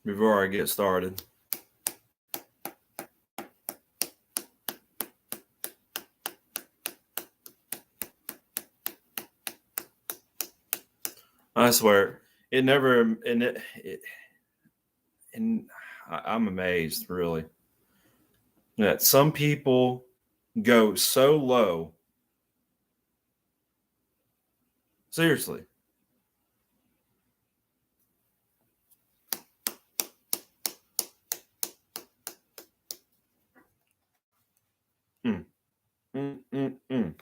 before I get started. I swear, it never, and I'm amazed, really, that some people go so low. Seriously. Mm, mm.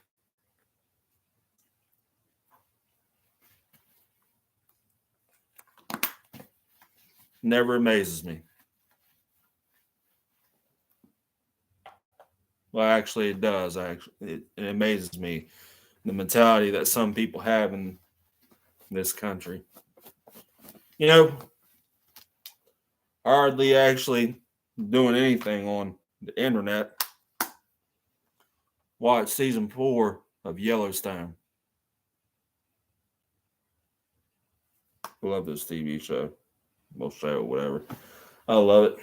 Never amazes me. Well, actually, it does. Actually, it amazes me the mentality that some people have in this country. You know, hardly actually doing anything on the internet. Watch season 4 of Yellowstone. I love this TV show. Well, show, whatever. I love it.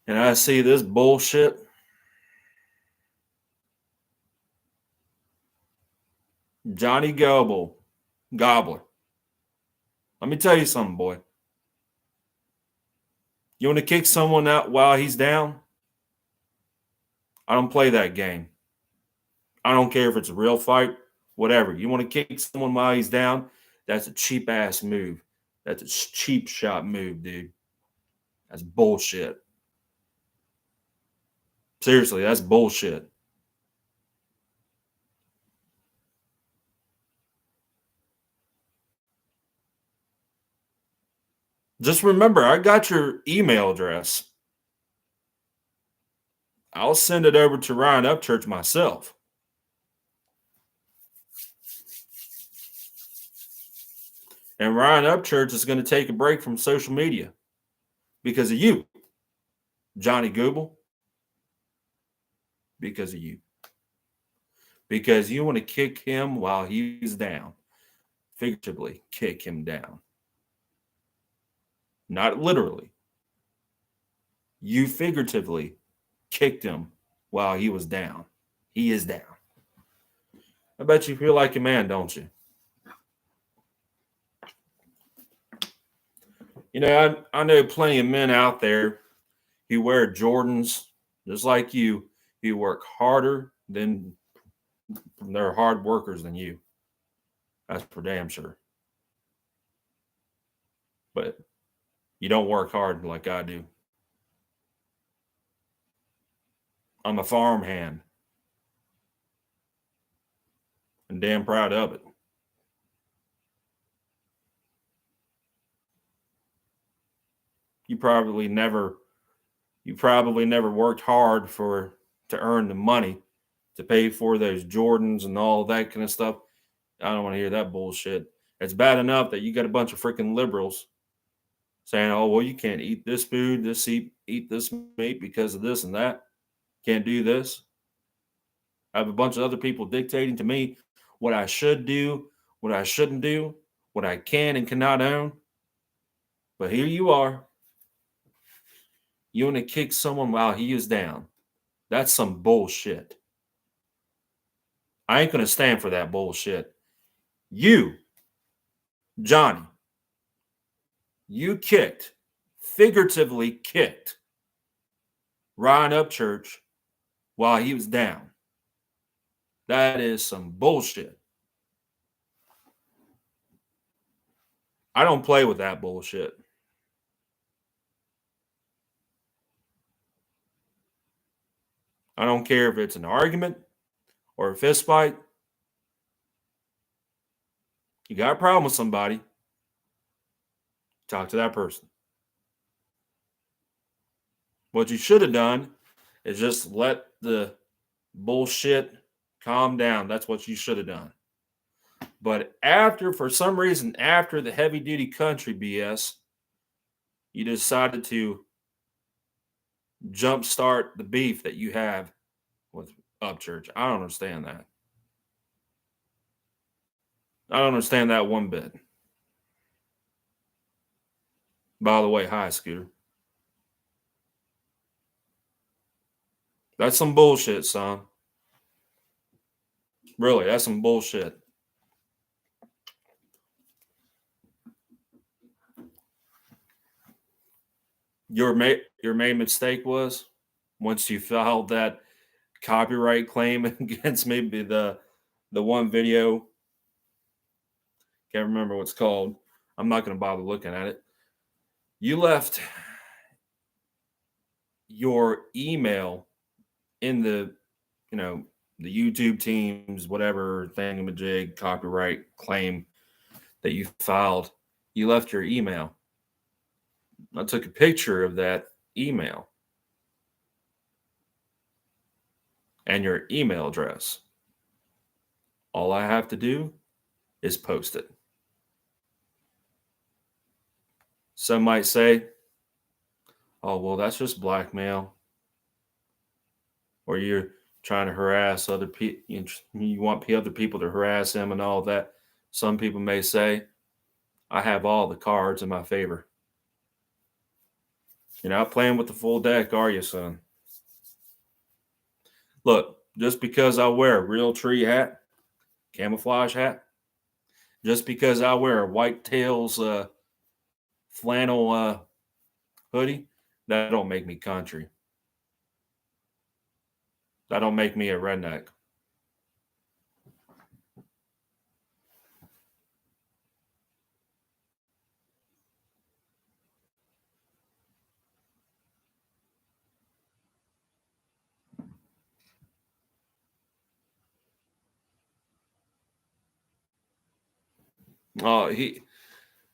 And I see this bullshit. Johnny Gobbler. Let me tell you something, boy. You want to kick someone out while he's down? I don't play that game. I don't care if it's a real fight, whatever. You want to kick someone while he's down? That's a cheap ass move. That's a cheap shot move, dude. That's bullshit. Seriously, that's bullshit. Just remember, I got your email address. I'll send it over to Ryan Upchurch myself. And Ryan Upchurch is going to take a break from social media because of you, Johnny Google. Because of you. Because you want to kick him while he's down. Figuratively, kick him down. Not literally. You figuratively kicked him while he was down. He is down. I bet you feel like a man, don't you? You know, I know plenty of men out there who wear Jordans just like you, who work harder than they're hard workers than you. That's for damn sure. But you don't work hard like I do. I'm a farmhand and damn proud of it. You probably never worked hard to earn the money to pay for those Jordans and all that kind of stuff. I don't want to hear that bullshit. It's bad enough that you got a bunch of freaking liberals saying, "Oh, well, you can't eat this food, eat this meat because of this and that. Can't do this." I have a bunch of other people dictating to me what I should do, what I shouldn't do, what I can and cannot own. But here you are. You want to kick someone while he is down. That's some bullshit. I ain't going to stand for that bullshit. You, Johnny, you figuratively kicked Ryan Upchurch while he was down. That is some bullshit. I don't play with that bullshit. I don't care if it's an argument or a fist fight. You got a problem with somebody, talk to that person. What you should have done is just let the bullshit calm down. That's what you should have done. But for some reason, after the heavy duty country BS, you decided to jumpstart the beef that you have with Upchurch. I don't understand that. I don't understand that one bit. By the way, hi, Scooter. That's some bullshit, son. Really, that's some bullshit. Your main mistake was once you filed that copyright claim against maybe the one video. Can't remember what's called. I'm not going to bother looking at it. You left your email in the, the YouTube teams, whatever thingamajig copyright claim that you filed. You left your email. I took a picture of that email and your email address. All I have to do is post it. Some might say, oh, well, that's just blackmail. Or you're trying to harass other people. You want other people to harass him and all that. Some people may say, I have all the cards in my favor. You're not playing with the full deck, are you, son? Look, just because I wear a Realtree hat, camouflage hat, just because I wear a White Tails flannel hoodie, that don't make me country. That don't make me a redneck.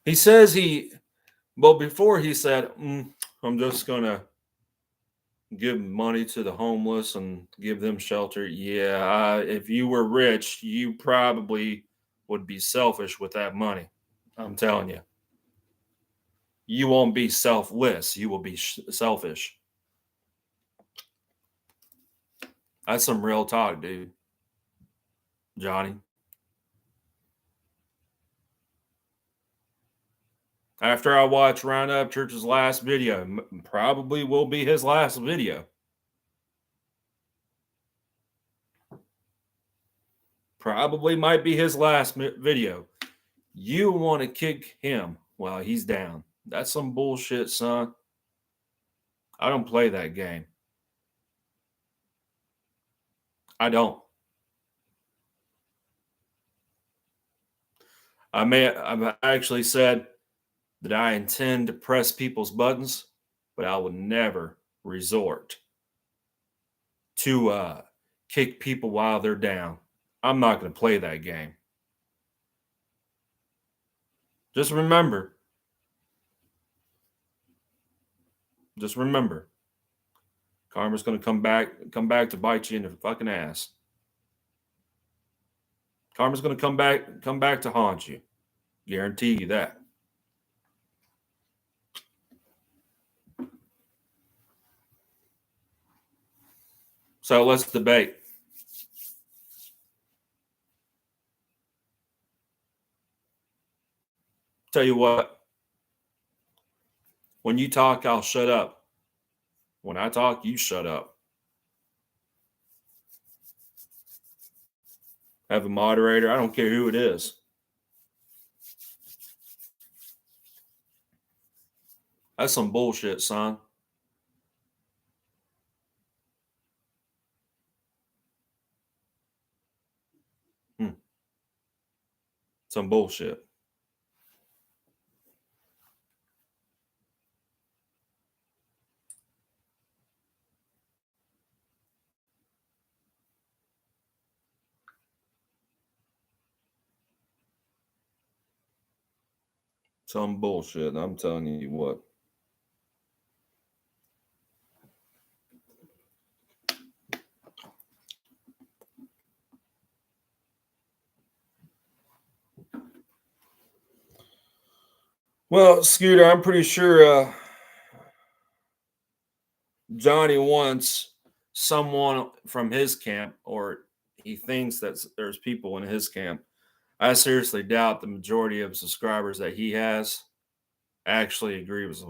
He says before he said, I'm just gonna give money to the homeless and give them shelter. Yeah, if you were rich, you probably would be selfish with that money. I'm telling you, you won't be selfless. You will be selfish. That's some real talk, dude. Johnny. After I watch Round Up Church's last video, probably will be his last video. Probably might be his last video. You want to kick him while he's down. That's some bullshit, son. I don't play that game. I don't. I've actually said that I intend to press people's buttons, but I will never resort to kick people while they're down. I'm not going to play that game. Just remember, karma's going to come back to bite you in the fucking ass. Karma's going to come back to haunt you. Guarantee you that. So let's debate. Tell you what, when you talk, I'll shut up. When I talk, you shut up. Have a moderator. I don't care who it is. That's some bullshit, son. Some bullshit. Some bullshit. I'm telling you what. Well, Scooter, I'm pretty sure Johnny wants someone from his camp, or he thinks that there's people in his camp I seriously doubt the majority of subscribers that he has actually agrees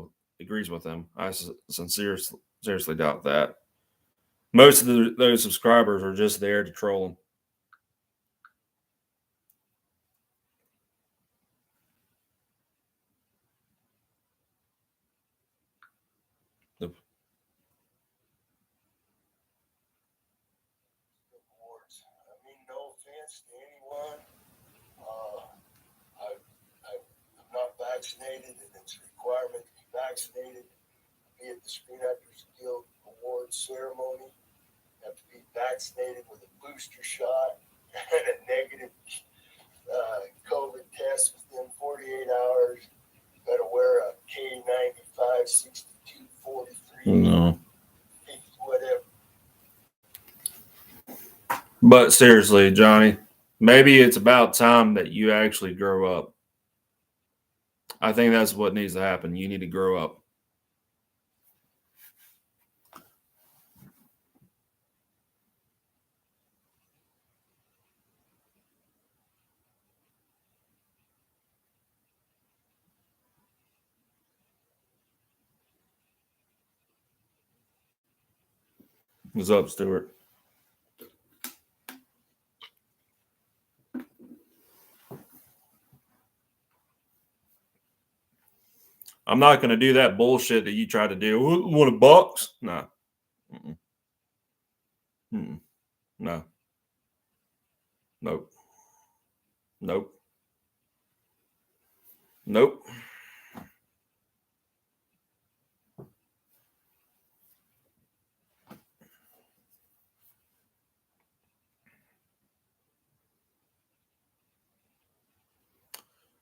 with him. I seriously doubt that. Most of those subscribers are just there to troll him. The- I mean, no offense to anyone. I'm not vaccinated, and it's a requirement to be vaccinated to be at the Screen Actors Guild Awards ceremony. You have to be vaccinated with a booster shot and a negative COVID test within 48 hours. You got to wear a K95 6243. No. 50, whatever. But seriously, Johnny, maybe it's about time that you actually grow up. I think that's what needs to happen. You need to grow up. What's up, Stuart? I'm not going to do that bullshit that you try to do. Want a box? No. Mm-mm. Mm-mm. No. Nope. Nope. Nope.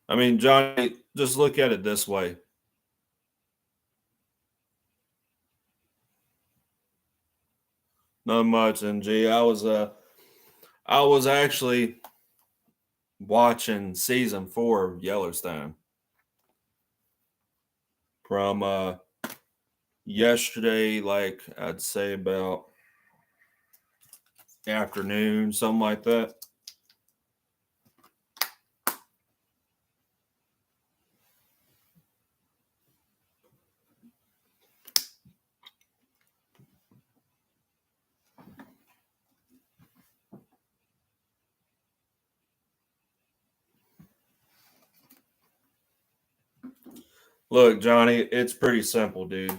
I mean, Johnny, just look at it this way. Not much, NG. I was actually watching season 4 of Yellowstone from yesterday, like I'd say about afternoon, something like that. Look, Johnny, it's pretty simple, dude.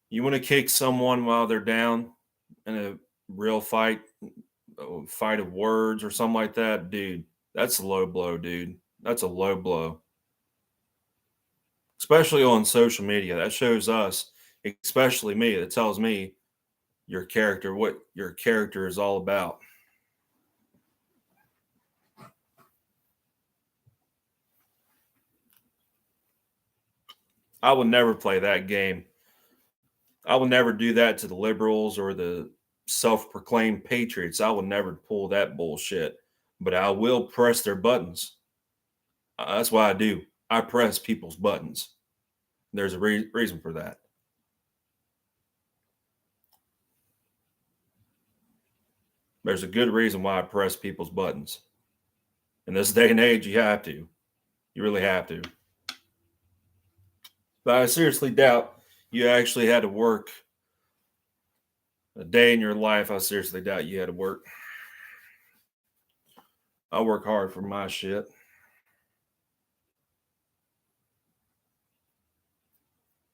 You want to kick someone while they're down in a real fight of words or something like that, dude. That's a low blow, dude. That's a low blow. Especially on social media. That shows us, especially me, that tells me what your character is all about. I would never play that game. I would never do that to the liberals or the self-proclaimed patriots. I would never pull that bullshit. But I will press their buttons. That's why I do. I press people's buttons. There's a reason for that. There's a good reason why I press people's buttons. In this day and age, you have to. You really have to. But I seriously doubt you actually had to work a day in your life. I seriously doubt you had to work. I work hard for my shit.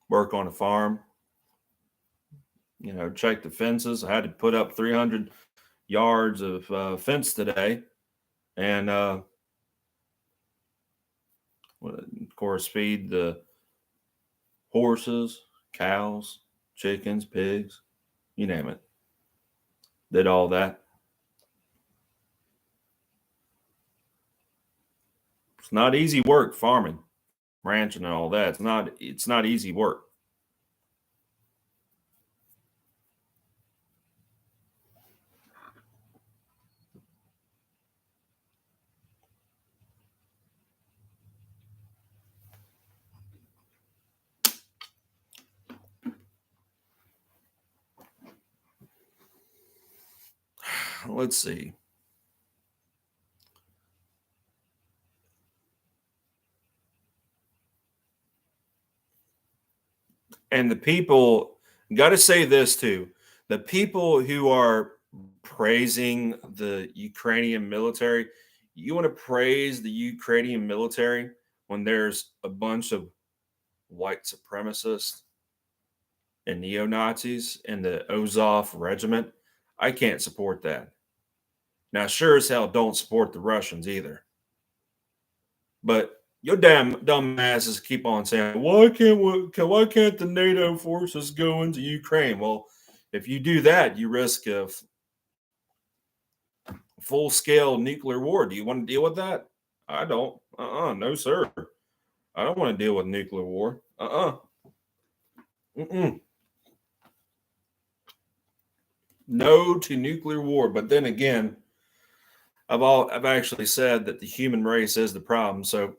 Work on a farm. Check the fences. I had to put up 300 yards of fence today, and of course, feed the horses, cows, chickens, pigs, you name it. Did all that. It's not easy work farming, ranching, and all that. It's not easy work. Let's see. And the people, got to say this too, the people who are praising the Ukrainian military, you want to praise the Ukrainian military when there's a bunch of white supremacists and neo Nazis in the Azov regiment. I can't support that. Now, sure as hell, don't support the Russians either. But your damn dumb asses keep on saying, why can't the NATO forces go into Ukraine? Well, if you do that, you risk a full scale nuclear war. Do you want to deal with that? I don't. No, sir. I don't want to deal with nuclear war. Mm-mm. No to nuclear war. But then again, I've actually said that the human race is the problem. So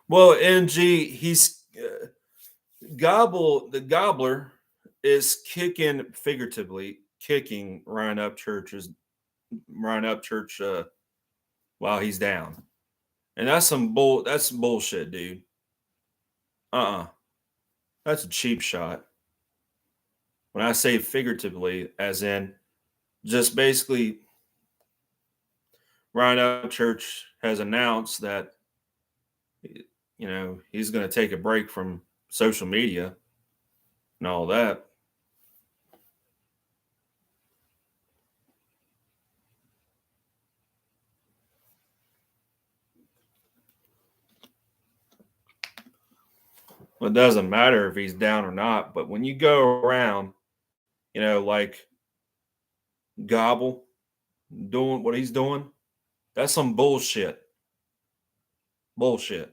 well, NG, he's the gobbler is kicking figuratively, kicking Ryan Upchurch while he's down. And that's some bullshit, dude. Uh-uh. That's a cheap shot. When I say figuratively, as in just basically Ryan Upchurch has announced that he's going to take a break from social media and all that. Well, it doesn't matter if he's down or not, but when you go around, like Gobble doing what he's doing, that's some bullshit. Bullshit.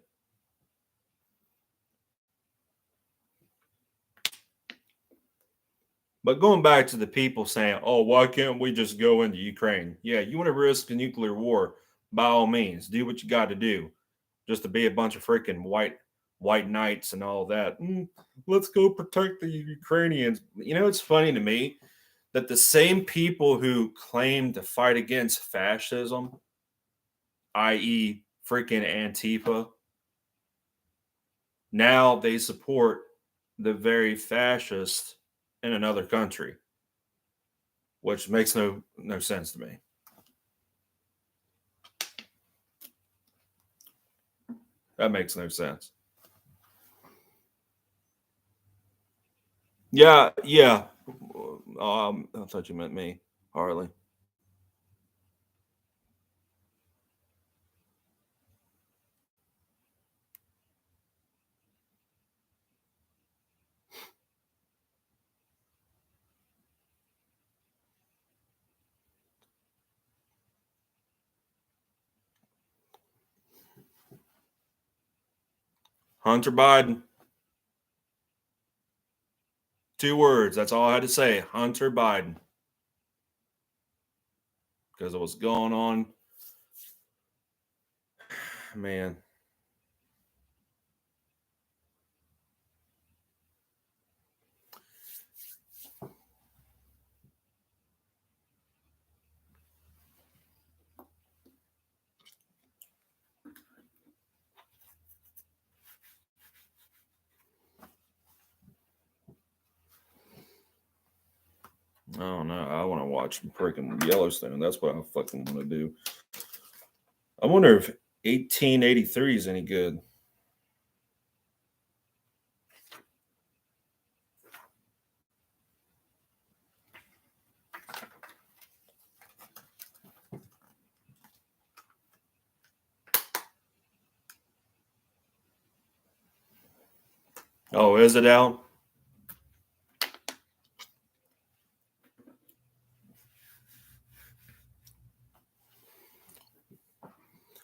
But going back to the people saying, "Oh, why can't we just go into Ukraine?" Yeah, you want to risk a nuclear war? By all means, do what you got to do, just to be a bunch of freaking white knights and all that. Let's go protect the Ukrainians. It's funny to me that the same people who claim to fight against fascism, i.e., freaking Antifa, now they support the very fascist in another country, which makes no sense to me. That makes no sense. Yeah. I thought you meant me, Harley. Hunter Biden. 2 words. That's all I had to say. Hunter Biden. Because of what's going on. Man. I don't know. I want to watch freaking Yellowstone. That's what I fucking want to do. I wonder if 1883 is any good. Oh, is it out?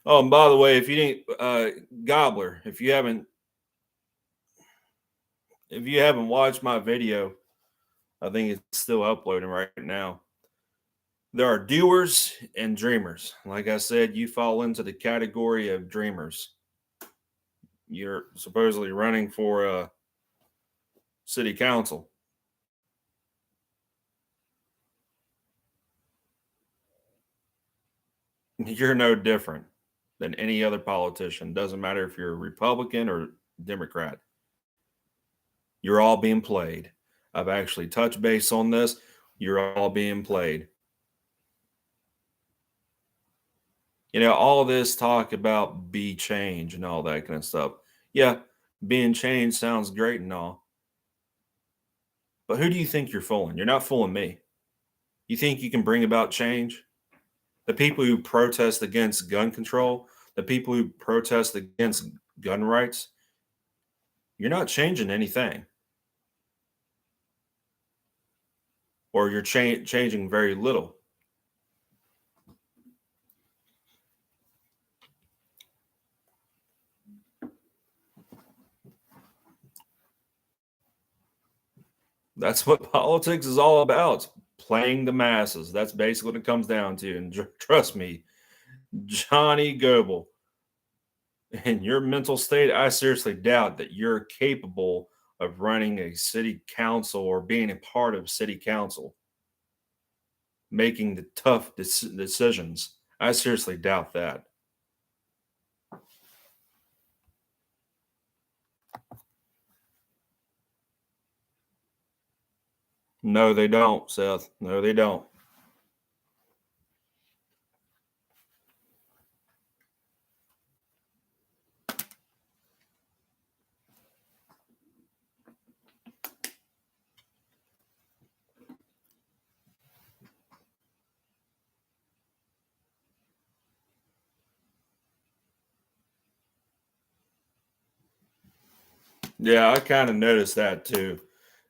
Oh, and by the way, if you didn't, Gobbler, if you haven't watched my video, I think it's still uploading right now. There are doers and dreamers. Like I said, you fall into the category of dreamers. You're supposedly running for city council. You're no different than any other politician. Doesn't matter if you're a Republican or Democrat. You're all being played. I've actually touched base on this. You're all being played. You know, all this talk about be change and all that kind of stuff. Yeah, being changed sounds great and all. But who do you think you're fooling? You're not fooling me. You think you can bring about change? The people who protest against gun control, the people who protest against gun rights, you're not changing anything. Or you're changing very little. That's what politics is all about. Playing the masses. That's basically what it comes down to. And trust me, Johnny Goebel, in your mental state, I seriously doubt that you're capable of running a city council or being a part of city council, making the tough decisions. I seriously doubt that. No, they don't, Seth. No, they don't. Yeah, I kind of noticed that too.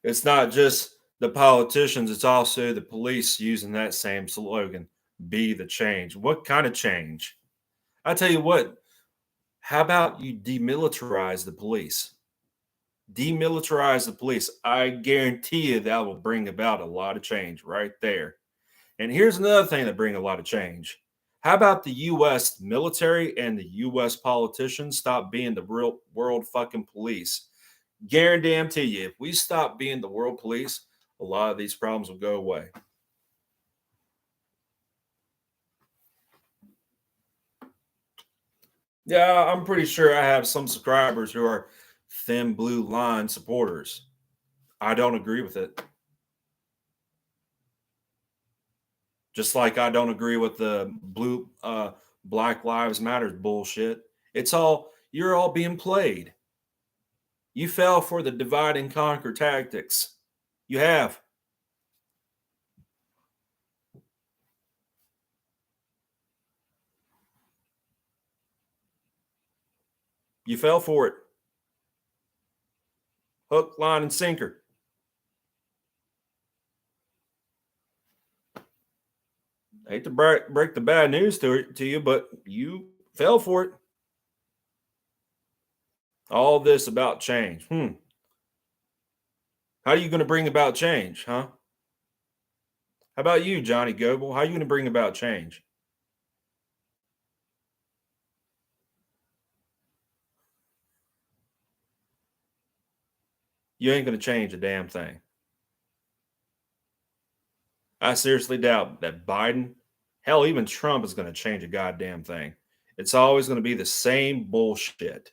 It's not just the politicians, it's also the police using that same slogan, be the change. What kind of change? I tell you what, how about you demilitarize the police? Demilitarize the police. I guarantee you that will bring about a lot of change right there. And here's another thing that bring a lot of change. How about the US military and the US politicians stop being the real world fucking police? Guarantee you, if we stop being the world police, a lot of these problems will go away. Yeah, I'm pretty sure I have some subscribers who are thin blue line supporters. I don't agree with it. Just like I don't agree with the blue Black Lives Matter bullshit. It's all you're all being played. You fell for the divide and conquer tactics. You have. You fell for it. Hook, line, and sinker. I hate to break the bad news to you, but you fell for it. All this about change. How are you going to bring about change, huh? How about you, Johnny Goebel? How are you going to bring about change? You ain't going to change a damn thing. I seriously doubt that Biden, hell, even Trump is going to change a goddamn thing. It's always going to be the same bullshit.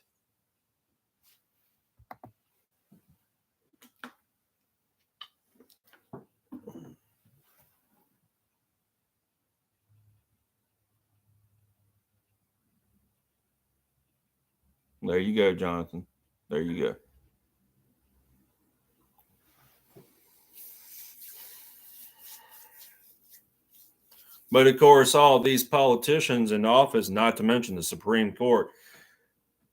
There you go, Jonathan. There you go. But of course, all these politicians in office, not to mention the Supreme Court,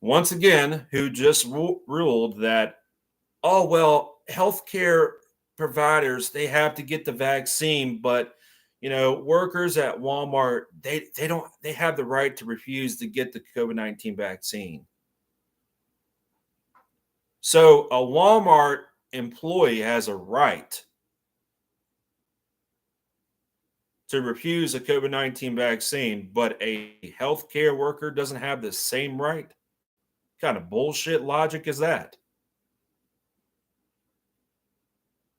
once again, who just ruled that, oh, well, healthcare providers, they have to get the vaccine, but workers at Walmart, they have the right to refuse to get the COVID-19 vaccine. So a Walmart employee has a right to refuse a COVID-19 vaccine, but a healthcare worker doesn't have the same right? What kind of bullshit logic is that?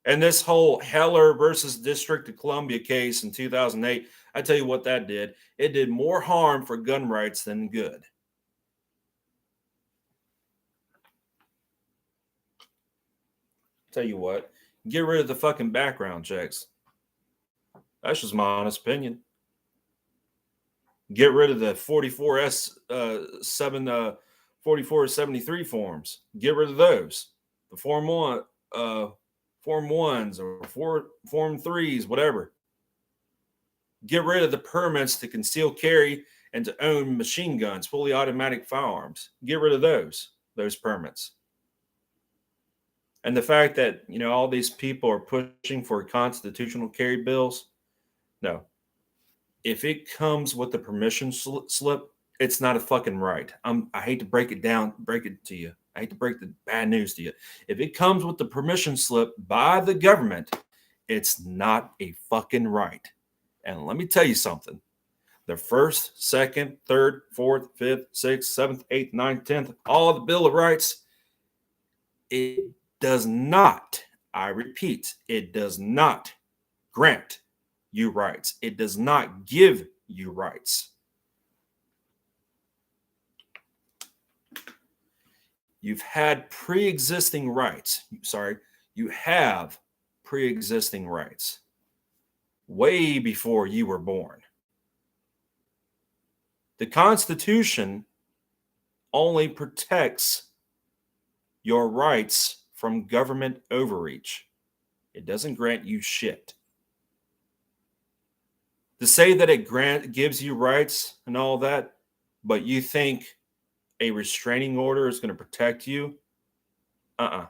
And this whole Heller versus District of Columbia case in 2008, I tell you what that did. It did more harm for gun rights than good. Tell you what, get rid of the fucking background checks. That's just my honest opinion. Get rid of the 4473 forms. Get rid of those. The form ones or form threes, whatever. Get rid of the permits to conceal carry and to own machine guns, fully automatic firearms. Get rid of those permits. And the fact that, all these people are pushing for constitutional carry bills, no. If it comes with the permission slip, it's not a fucking right. I hate to break it to you. I hate to break the bad news to you. If it comes with the permission slip by the government, it's not a fucking right. And let me tell you something. The first, second, third, fourth, fifth, sixth, seventh, eighth, ninth, 10th, all the Bill of Rights, it does not, I repeat, it does not grant you rights. It does not give you rights. You've had pre-existing rights. You have pre-existing rights way before you were born. The Constitution only protects your rights from government overreach. It doesn't grant you shit. To say that it gives you rights and all that, but you think a restraining order is going to protect you? Kind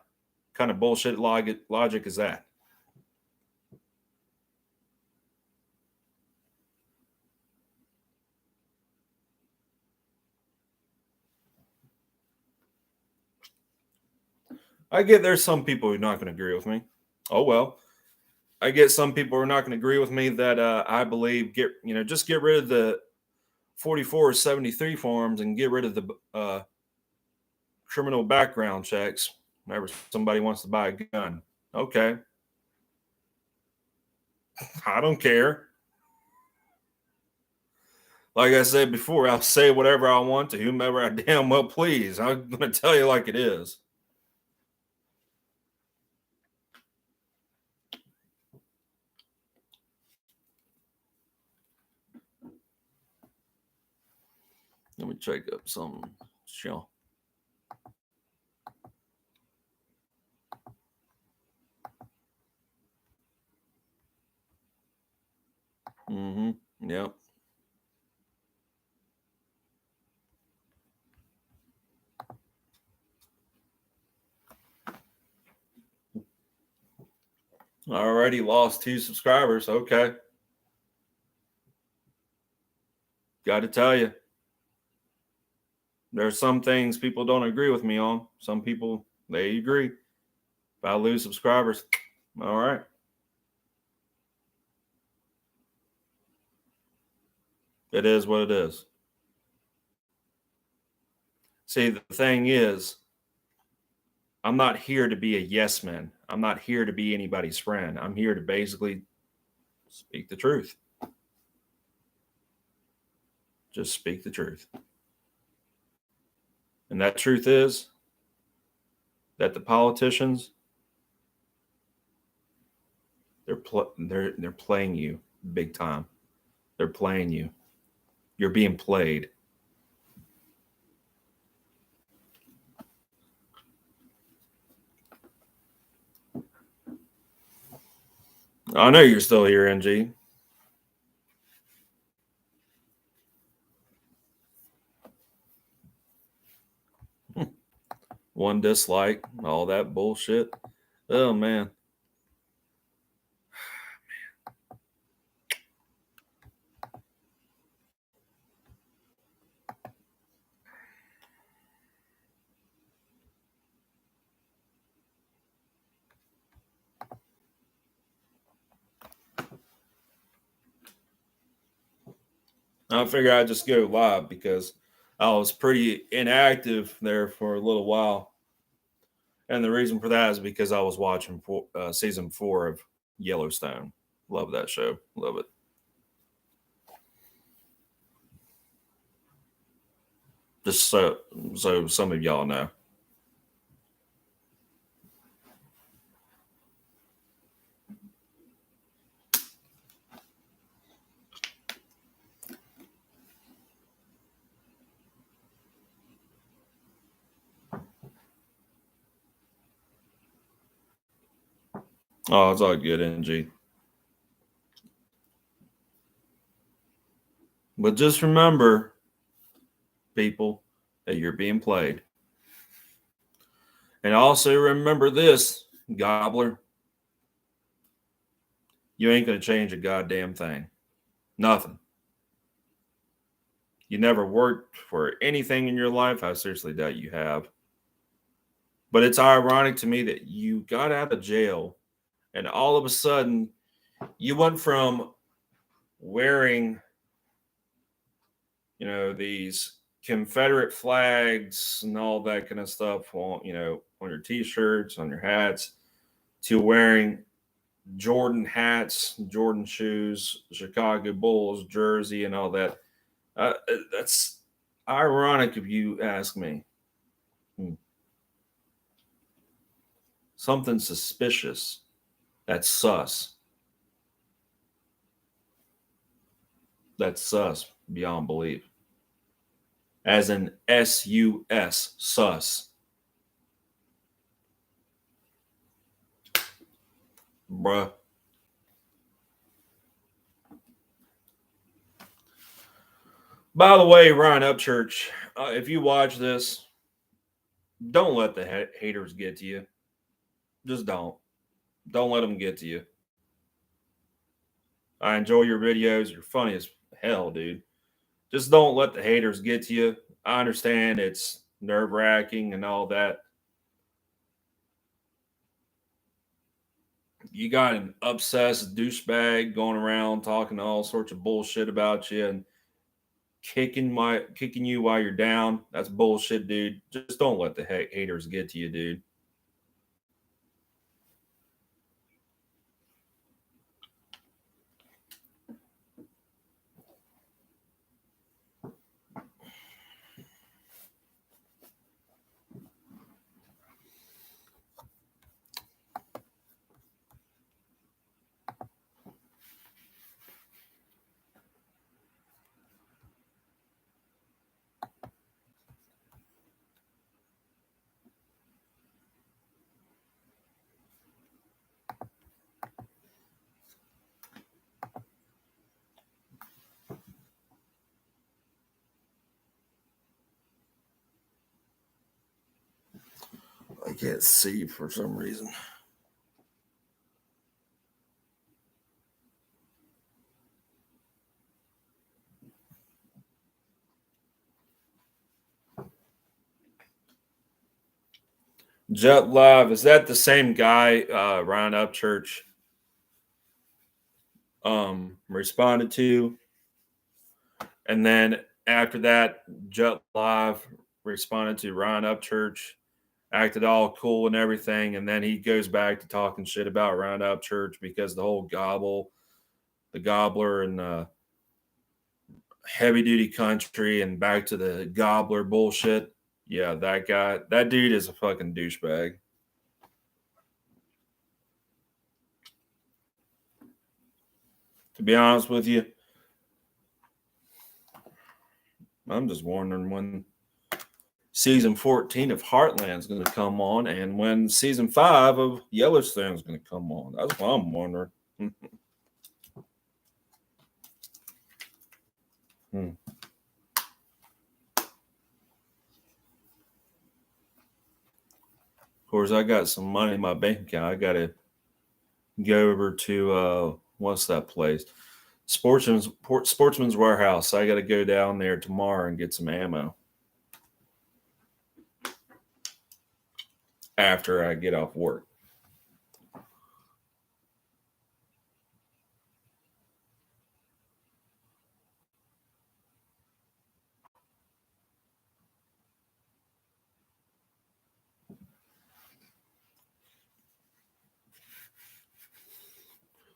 of bullshit logic is that? I get there's some people who are not going to agree with me. Oh, well. I get some people who are not going to agree with me that I believe just get rid of the 4473 forms and get rid of the criminal background checks whenever somebody wants to buy a gun. Okay. I don't care. Like I said before, I'll say whatever I want to whomever I damn well please. I'm going to tell you like it is. Let me check up some show. Yep. Already lost 2 subscribers. Okay. Got to tell you. There are some things people don't agree with me on. Some people, they agree. If I lose subscribers, all right. It is what it is. See, the thing is, I'm not here to be a yes man. I'm not here to be anybody's friend. I'm here to basically speak the truth. Just speak the truth. And that truth is that the politicians, they're playing you big time. They're playing you. You're being played. I know you're still here, NG. One dislike, all that bullshit. Oh, man. I figured I'd just go live because I was pretty inactive there for a little while. And the reason for that is because I was watching season 4 of Yellowstone. Love that show. Love it. Just so some of y'all know. Oh, it's all good, NG. But just remember, people, that you're being played. And also remember this, Gobbler. You ain't going to change a goddamn thing. Nothing. You never worked for anything in your life. I seriously doubt you have. But it's ironic to me that you got out of jail and all of a sudden you went from wearing, these Confederate flags and all that kind of stuff on your t-shirts, on your hats, to wearing Jordan hats, Jordan shoes, Chicago Bulls jersey, and all that. Uh, that's ironic if you ask me. Something suspicious. That's sus. That's sus beyond belief. As in S-U-S, sus. Bruh. By the way, Ryan Upchurch, if you watch this, don't let the haters get to you. Just don't. Don't let them get to you. I enjoy your videos. You're funny as hell, dude. Just don't let the haters get to you. I understand it's nerve wracking and all that. You got an obsessed douchebag going around talking all sorts of bullshit about you and kicking you while you're down. That's bullshit, dude. Just don't let the haters get to you, dude. I can't see for some reason. Jet Live, is that the same guy Ryan Upchurch responded to? And then after that, Jet Live responded to Ryan Upchurch, acted all cool and everything, and then he goes back to talking shit about Ryan Upchurch because the whole the gobbler and heavy duty country and back to the gobbler bullshit. Yeah, that dude is a fucking douchebag. To be honest with you, I'm just wondering when season 14 of Heartland is going to come on and when season 5 of Yellowstone is going to come on. That's what I'm wondering. Of course, I got some money in my bank account. I got to go over to what's that place? Sportsman's Warehouse. I got to go down there tomorrow and get some ammo after I get off work.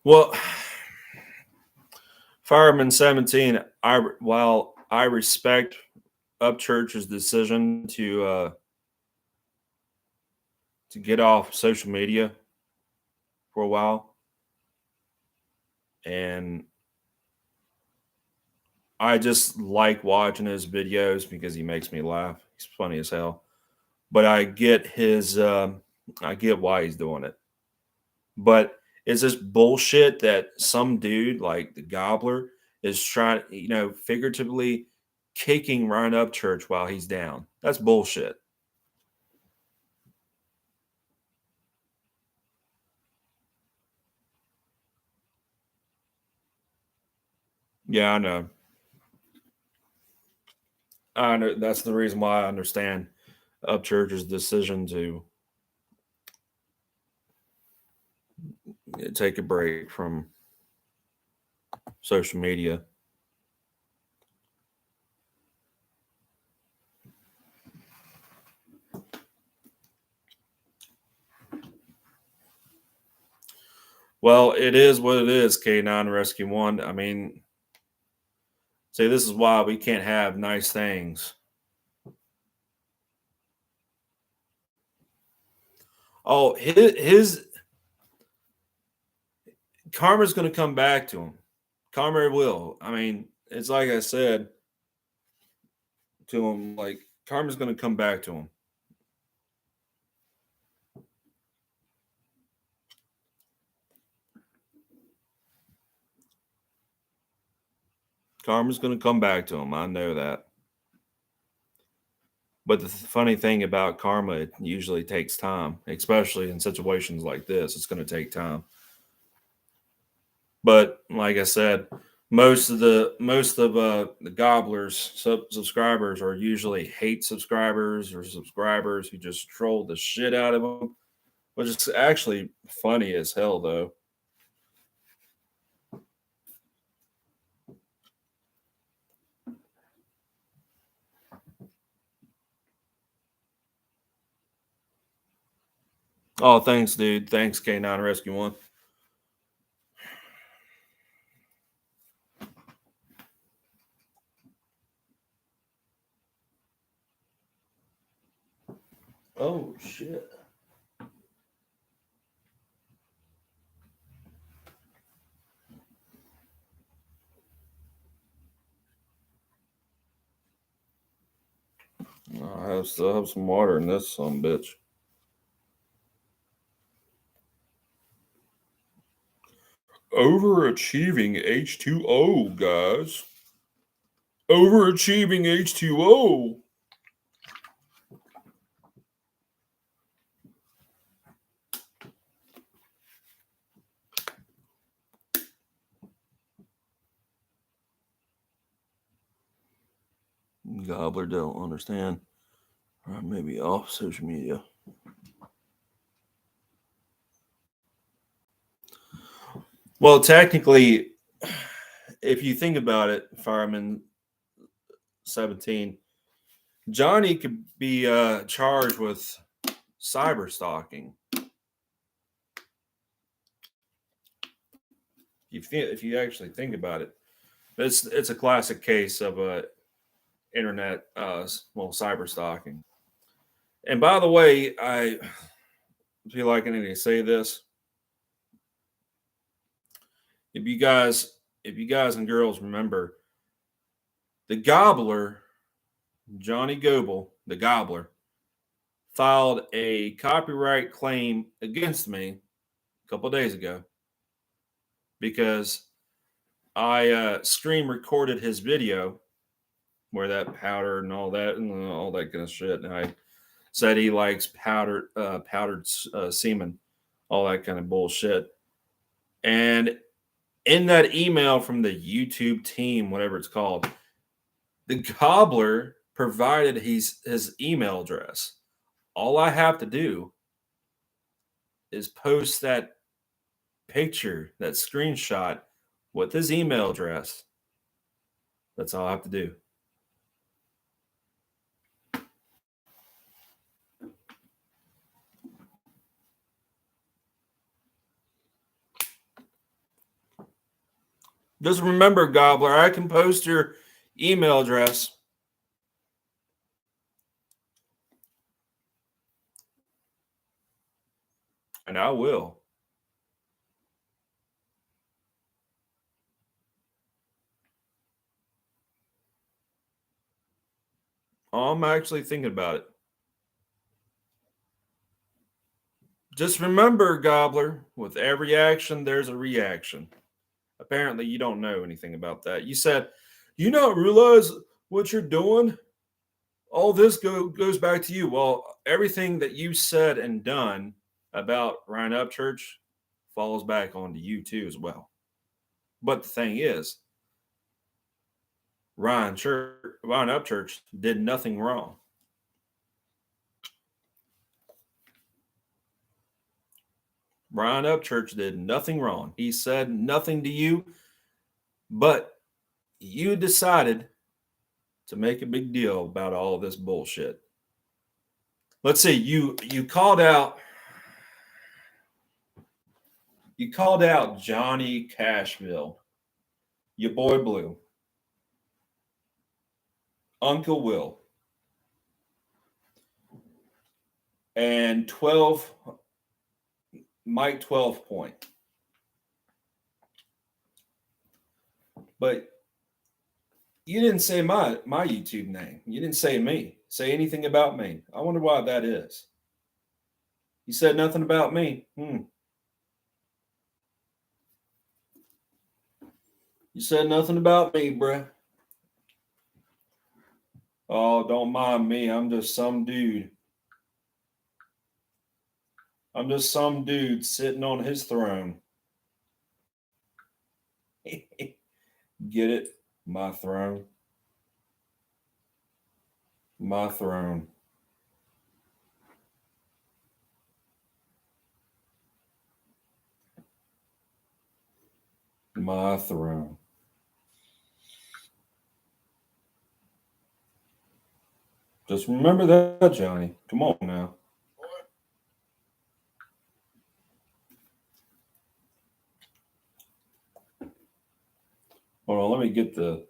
Well, Fireman 17, while I respect Upchurch's decision to get off social media for a while, and I just like watching his videos because he makes me laugh. He's funny as hell. But I get I get why he's doing it. But it's this bullshit that some dude like the Gobbler is trying, figuratively kicking Ryan Upchurch while he's down. That's bullshit. Yeah, I know. I know. That's the reason why I understand Upchurch's decision to take a break from social media. Well, it is what it is, K9 Rescue 1. I mean, see, this is why we can't have nice things. Oh, his karma's going to come back to him. Karma will. I mean, it's like I said to him, like, karma's going to come back to him. Karma's going to come back to him. I know that. But the funny thing about karma, it usually takes time, especially in situations like this. It's going to take time. But like I said, most of the gobblers subscribers are usually hate subscribers or subscribers who just troll the shit out of them, which is actually funny as hell, though. Oh, thanks, dude. Thanks, K9 Rescue 1. Oh, shit. I still have some water in this son bitch. Overachieving H2O, guys. Overachieving H2O. Gobbler don't understand. Or maybe off social media. Well, technically, if you think about it, Fireman 17, Johnny could be charged with cyber stalking. If you actually think about it, it's a classic case of internet cyber stalking. And by the way, I feel like I need to say this. If you guys and girls remember, the Gobbler, Johnny Goble, the Gobbler, filed a copyright claim against me a couple days ago because I screen recorded his video where that powder and all that kind of shit. And I said he likes powdered semen, all that kind of bullshit. And in that email from the YouTube team, whatever it's called, the Gobbler provided his email address. All I have to do is post that picture, that screenshot with his email address. That's all I have to do. Just remember, Gobbler, I can post your email address. And I will. I'm actually thinking about it. Just remember, Gobbler, with every action, there's a reaction. Apparently, you don't know anything about that. You said, you don't realize what you're doing? All this goes back to you. Well, everything that you said and done about Ryan Upchurch falls back onto you too as well. But the thing is, Ryan Upchurch did nothing wrong. Ryan Upchurch did nothing wrong. He said nothing to you, but you decided to make a big deal about all this bullshit. Let's see, you called out Johnny Cashville, your boy Blue, Uncle Will, and Mike 12 Point. But you didn't say my YouTube name. You didn't say me. Say anything about me. I wonder why that is. You said nothing about me. You said nothing about me, bruh. Oh, don't mind me. I'm just some dude. I'm just some dude sitting on his throne. Get it? My throne. My throne. My throne. Just remember that, Johnny. Come on now. Hold on, let me get the.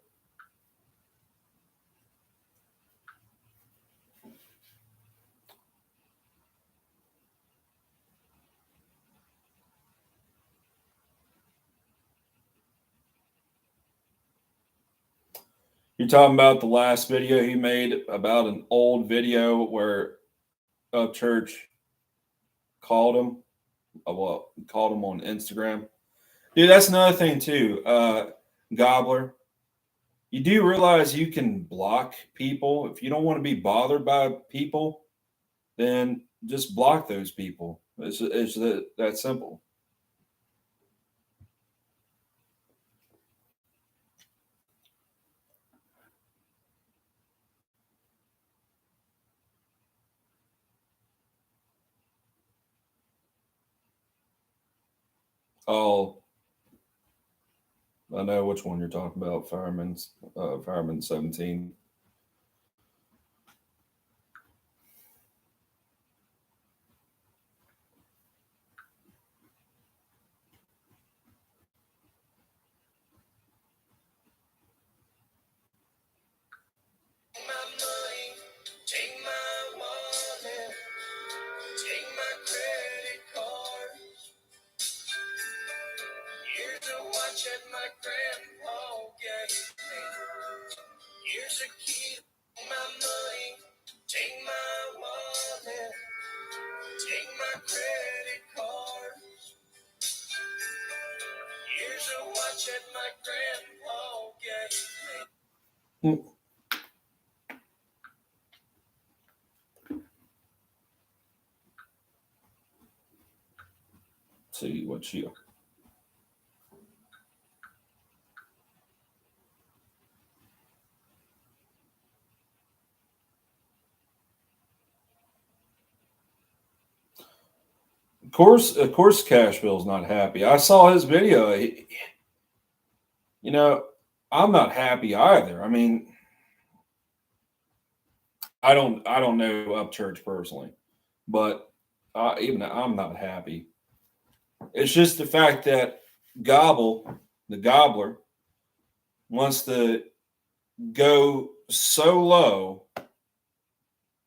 You're talking about the last video he made about an old video where Upchurch called him. Called him on Instagram. Dude, that's another thing too. Gobbler, you do realize you can block people if you don't want to be bothered by people. Then just block those people. It's that simple. Oh, I know which one you're talking about. Fireman 17. See what you. Of course, Cashville's not happy. I saw his video. I'm not happy either. I mean, I don't know Upchurch personally, but even I'm not happy. It's just the fact that the Gobbler, wants to go so low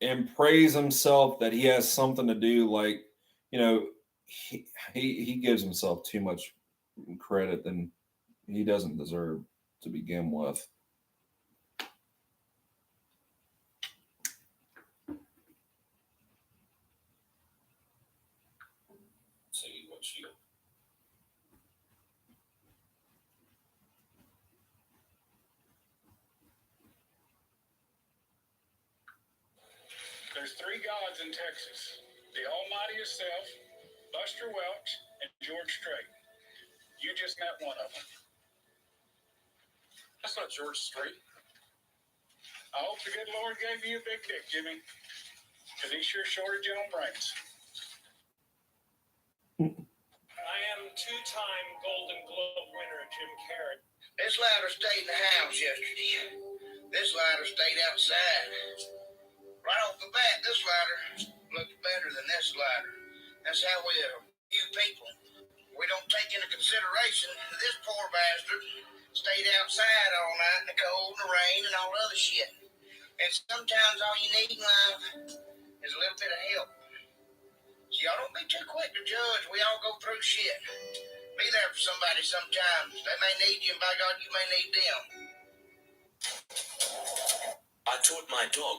and praise himself that he has something to do, like, he gives himself too much credit than he doesn't deserve to begin with. See what she. There's three gods in Texas: the Almighty Himself, Buster Welch, and George Strait. You just met one of them. That's not George Strait. I hope the good Lord gave you a big dick, Jimmy, because he sure shorted you on brains. I am two-time Golden Globe winner Jim Carrey. This ladder stayed in the house yesterday. This ladder stayed outside. Right off the bat, this ladder looked better than this ladder. That's how we view people. We don't take into consideration that this poor bastard stayed outside all night in the cold and the rain and all the other shit. And sometimes all you need in life is a little bit of help. So y'all don't be too quick to judge. We all go through shit. Be there for somebody sometimes. They may need you, and by God, you may need them. I taught my dog.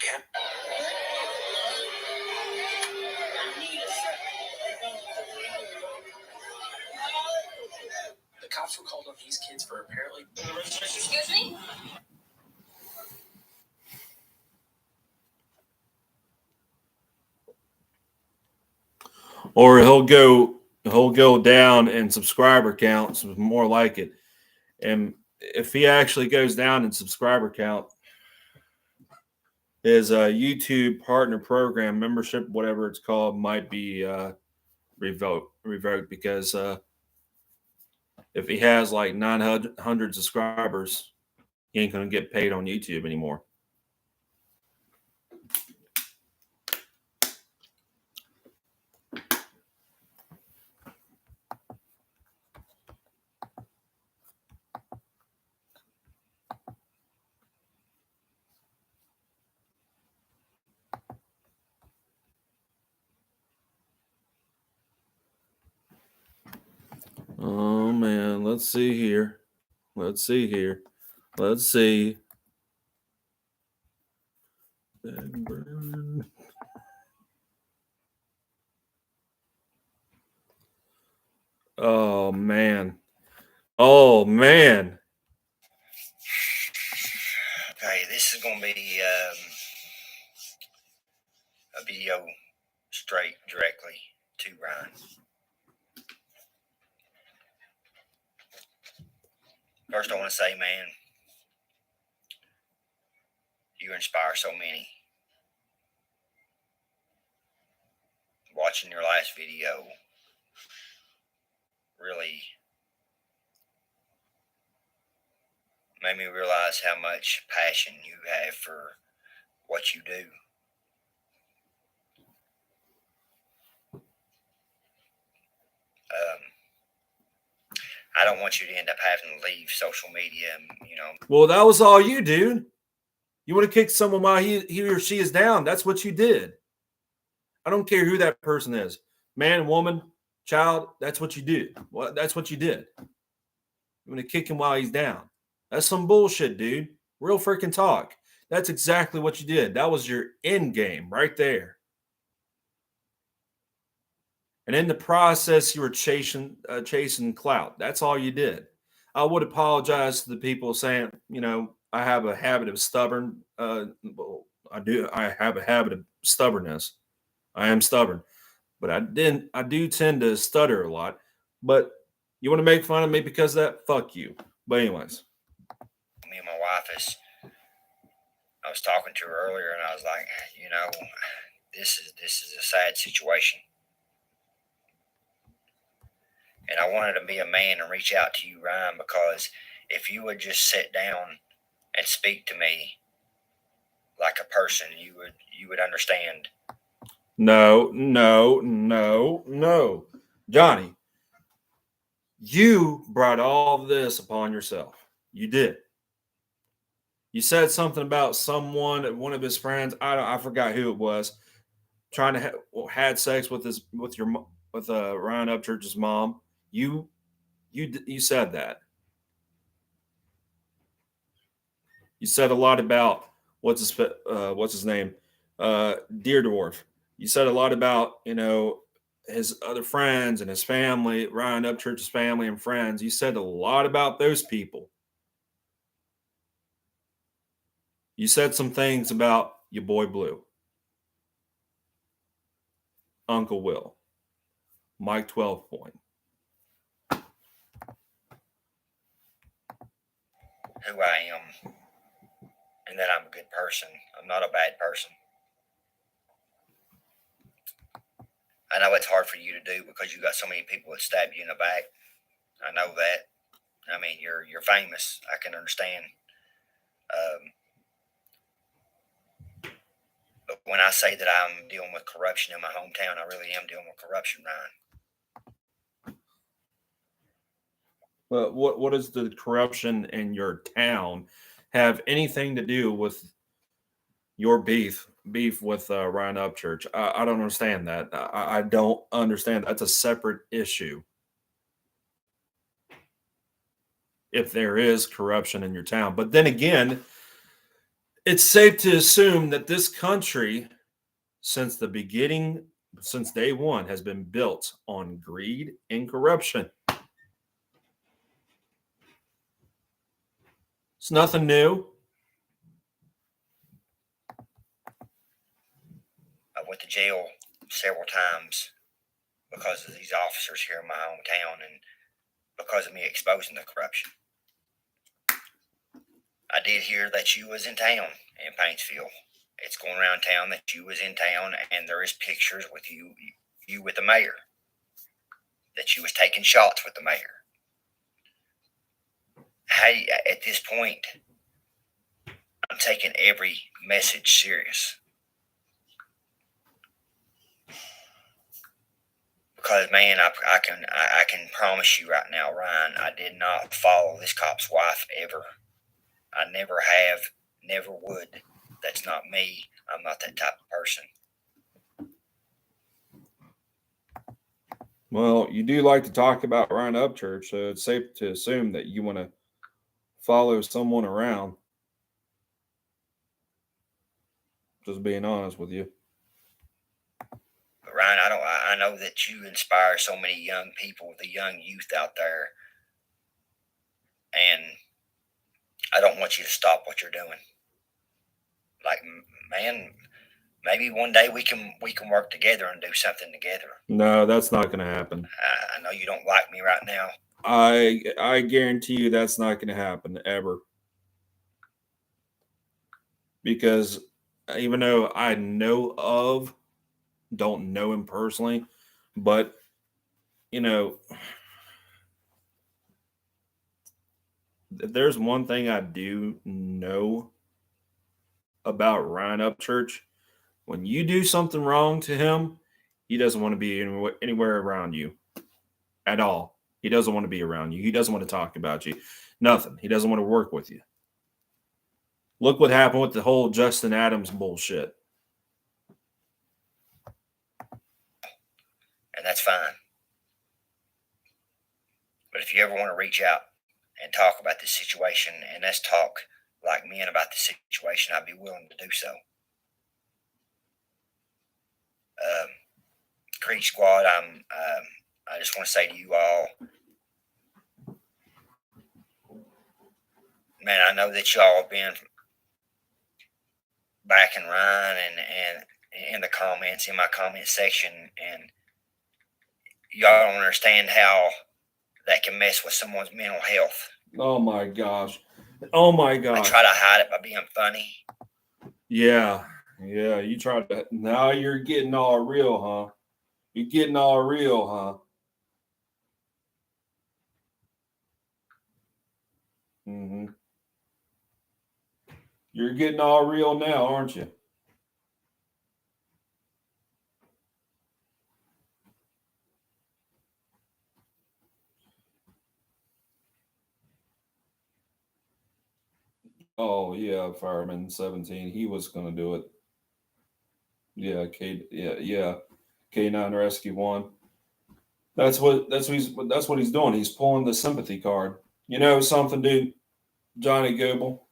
The cops were called on these kids for apparently. Excuse me? Or he'll go down in subscriber counts, more like it. And if he actually goes down in subscriber count, his YouTube partner program membership, whatever it's called, might be revoked because if he has like 900 subscribers, he ain't going to get paid on YouTube anymore. Oh man, let's see here. Oh man. Okay, this is going to be a video straight directly to Ryan. First, I want to say, man, you inspire so many. Watching your last video really made me realize how much passion you have for what you do. I don't want you to end up having to leave social media, Well, that was all you, dude. You want to kick someone while he or she is down. That's what you did. I don't care who that person is. Man, woman, child, that's what you do. Well, that's what you did. You want to kick him while he's down. That's some bullshit, dude. Real freaking talk. That's exactly what you did. That was your end game right there. And in the process, you were chasing clout. That's all you did. I would apologize to the people saying, I have a habit of I have a habit of stubbornness. I am stubborn, but I do tend to stutter a lot. But you want to make fun of me because of that? Fuck you. But anyways, me and my wife I was talking to her earlier, and I was like, this is a sad situation. And I wanted to be a man and reach out to you, Ryan, because if you would just sit down and speak to me like a person, you would understand. No. Johnny, you brought all this upon yourself. You did. You said something about someone, one of his friends. I forgot who it was. Trying to had sex with Ryan Upchurch's mom. You said that. You said a lot about what's his name, Deer Dwarf. You said a lot about his other friends and his family, Ryan Upchurch's family and friends. You said a lot about those people. You said some things about your boy Blue, Uncle Will, Mike 12 Point. Who I am, and that I'm a good person. I'm not a bad person. I know it's hard for you to do because you got so many people that stab you in the back. I know that. I mean, you're famous. I can understand. But when I say that I'm dealing with corruption in my hometown, I really am dealing with corruption, Ryan. But what does the corruption in your town have anything to do with your beef with Ryan Upchurch? I don't understand that. I don't understand. That's a separate issue. If there is corruption in your town, but then again, it's safe to assume that this country, since the beginning, since day one, has been built on greed and corruption. It's nothing new. I went to jail several times because of these officers here in my hometown and because of me exposing the corruption. I did hear that you was in town in Paintsville. It's going around town that you was in town, and there is pictures with you with the mayor, that you was taking shots with the mayor. Hey, at this point, I'm taking every message serious. Because, man, I can promise you right now, Ryan, I did not follow this cop's wife ever. I never have, never would. That's not me. I'm not that type of person. Well, you do like to talk about Ryan Upchurch, so it's safe to assume that you want to follow someone around. Just being honest with you. But Ryan, I know that you inspire so many young people, the young youth out there, and I don't want you to stop what you're doing. Like, man, maybe one day we can work together and do something together. No, that's not going to happen. I know you don't like me right now. I guarantee you that's not going to happen ever. Because even though I don't know him personally, but if there's one thing I do know about Ryan Upchurch, when you do something wrong to him, he doesn't want to be anywhere around you at all. He doesn't want to be around you. He doesn't want to talk about you. Nothing. He doesn't want to work with you. Look what happened with the whole Justin Adams bullshit. And that's fine. But if you ever want to reach out and talk about this situation, and let's talk like men about the situation, I'd be willing to do so. Creek Squad, I just want to say to you all, man, I know that y'all have been backing Ryan and in the comments, in my comment section, and y'all don't understand how that can mess with someone's mental health. Oh my gosh. Oh my gosh. I try to hide it by being funny. Yeah. You tried to. Now you're getting all real, huh? You're getting all real, huh? Mm-hmm. You're getting all real now, aren't you? Oh yeah, Fireman 17. He was gonna do it. Yeah, K9 Rescue 1. That's what he's doing. He's pulling the sympathy card. You know something, dude? Johnny Goebel.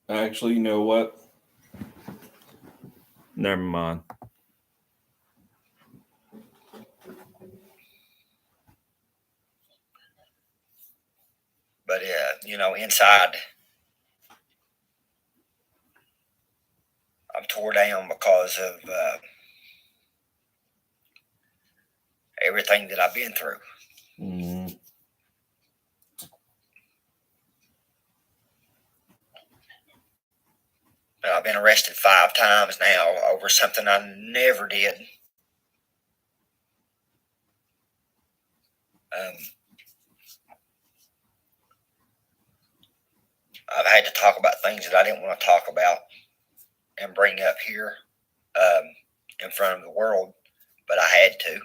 Actually, you know what? Never mind. But inside, I'm tore down because of everything that I've been through. Mm-hmm. I've been arrested 5 times now over something I never did. I've had to talk about things that I didn't want to talk about and bring up here in front of the world, but I had to.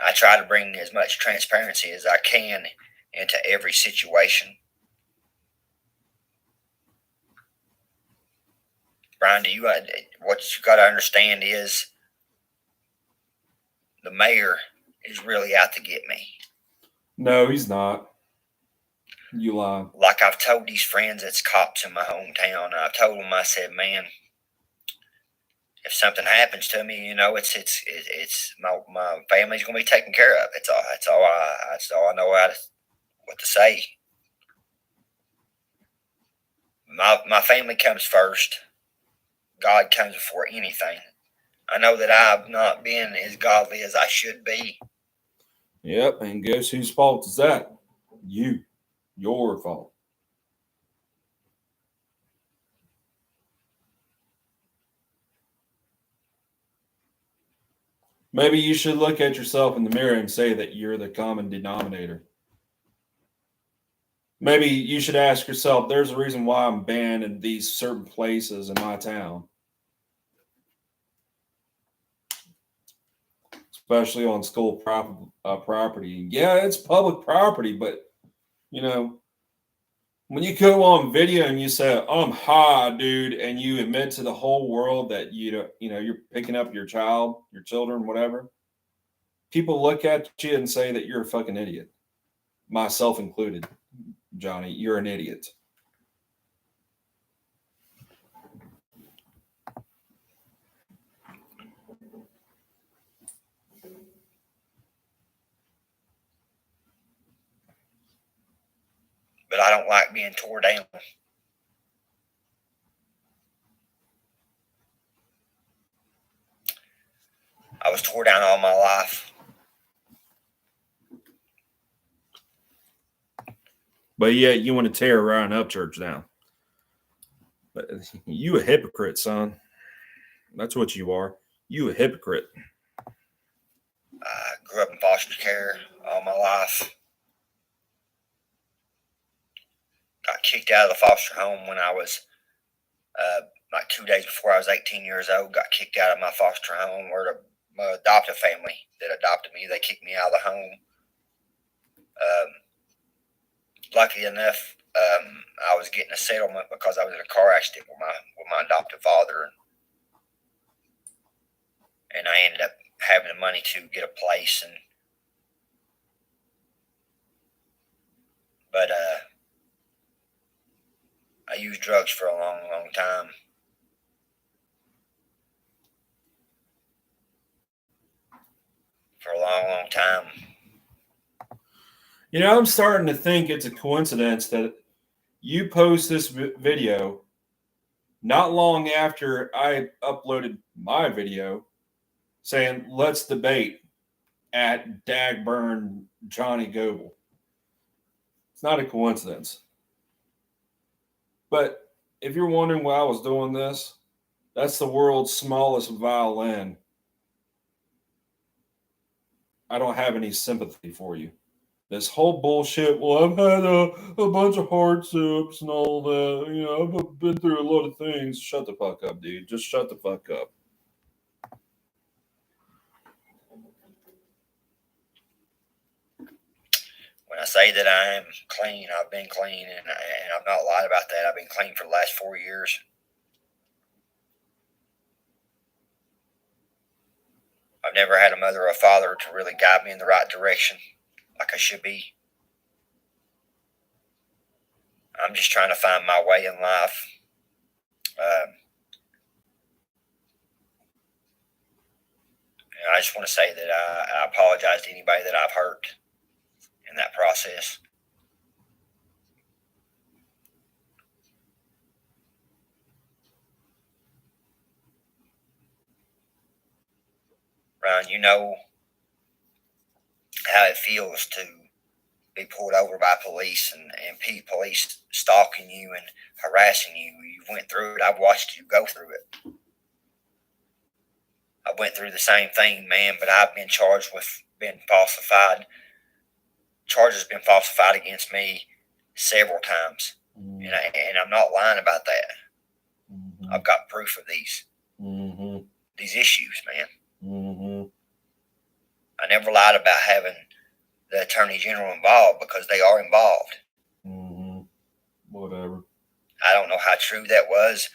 I try to bring as much transparency as I can into every situation. Brian, what you got to understand is the mayor is really out to get me. No, he's not. You lie. Like I've told these friends that's cops in my hometown, I've told them, I said, man, if something happens to me, it's my family's gonna be taken care of. That's all I know what to say. My family comes first. God comes before anything. I know that I've not been as godly as I should be. Yep, and guess whose fault is that? You. Your fault. Maybe you should look at yourself in the mirror and say that you're the common denominator. Maybe you should ask yourself, there's a reason why I'm banned in these certain places in my town. Especially on school property. Yeah, it's public property, but, when you go on video and you say, I'm high, dude, and you admit to the whole world that you're picking up your children, whatever, people look at you and say that you're a fucking idiot. Myself included. Johnny, you're an idiot. But I don't like being tore down. I was tore down all my life. But yet you want to tear Ryan Upchurch down. But you a hypocrite, son. That's what you are. You a hypocrite. I grew up in foster care all my life. Got kicked out of the foster home when I was like 2 days before I was 18 years old. Got kicked out of my foster home where my adoptive family that adopted me, they kicked me out of the home. Luckily enough, I was getting a settlement because I was in a car accident with my adoptive father, and I ended up having the money to get a place. But I used drugs for a long, long time. For a long, long time. I'm starting to think it's a coincidence that you post this video not long after I uploaded my video saying, let's debate at Dagburn Johnny Goebel. It's not a coincidence. But if you're wondering why I was doing this, that's the world's smallest violin. I don't have any sympathy for you. This whole bullshit, well, I've had a bunch of hardships and all that. I've been through a lot of things. Shut the fuck up, dude. Just shut the fuck up. say that I am clean. I've been clean, and I'm not lying about that. I've been clean for the last 4 years. I've never had a mother or a father to really guide me in the right direction like I should be. I'm just trying to find my way in life. I just want to say that I apologize to anybody that I've hurt in that process. Ryan, you know how it feels to be pulled over by police and police stalking you and harassing you. You went through it. I've watched you go through it. I went through the same thing, man, but I've been charged with being falsified. Charges been falsified against me several times, and I'm not lying about that. I've got proof of these issues, man. I never lied about having the Attorney General involved because they are involved. Whatever. I don't know how true that was.